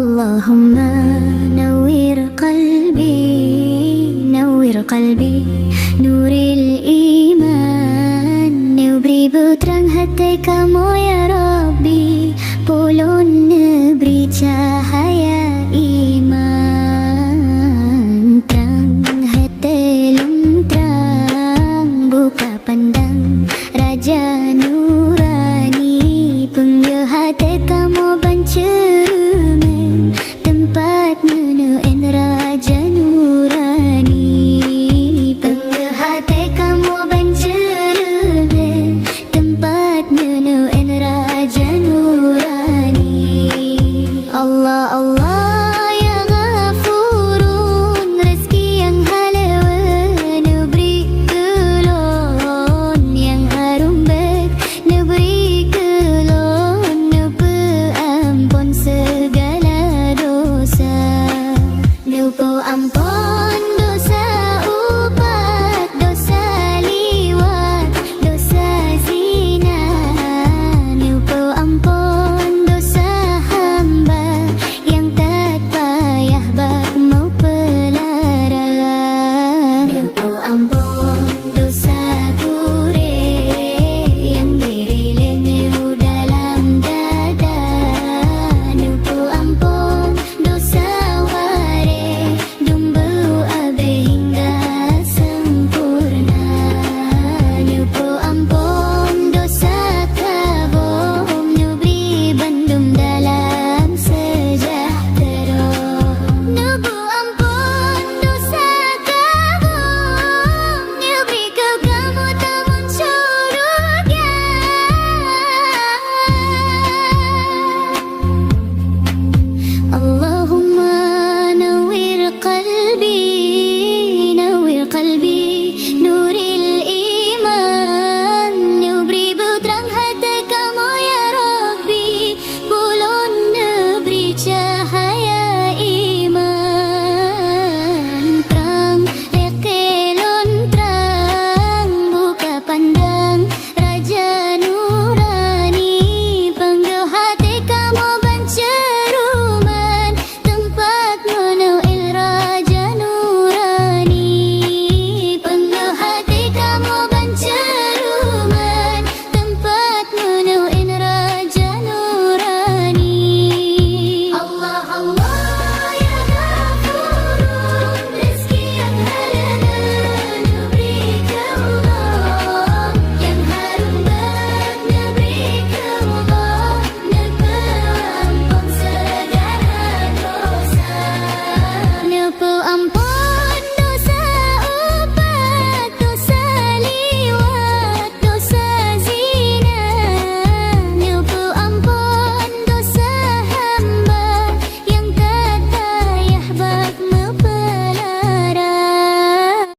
Allahumma nawwir qalbi nuril iman, beri terang hati kamu ya Rabbi, pulun beri cahaya iman. Terang hati lum terang, buka pandang Raja Nurani, punya hati kamu bancermen, tempat menuin Raja Nurani. Punya hati kamu bancermen, tempat menuin Raja Nurani. Allah Allah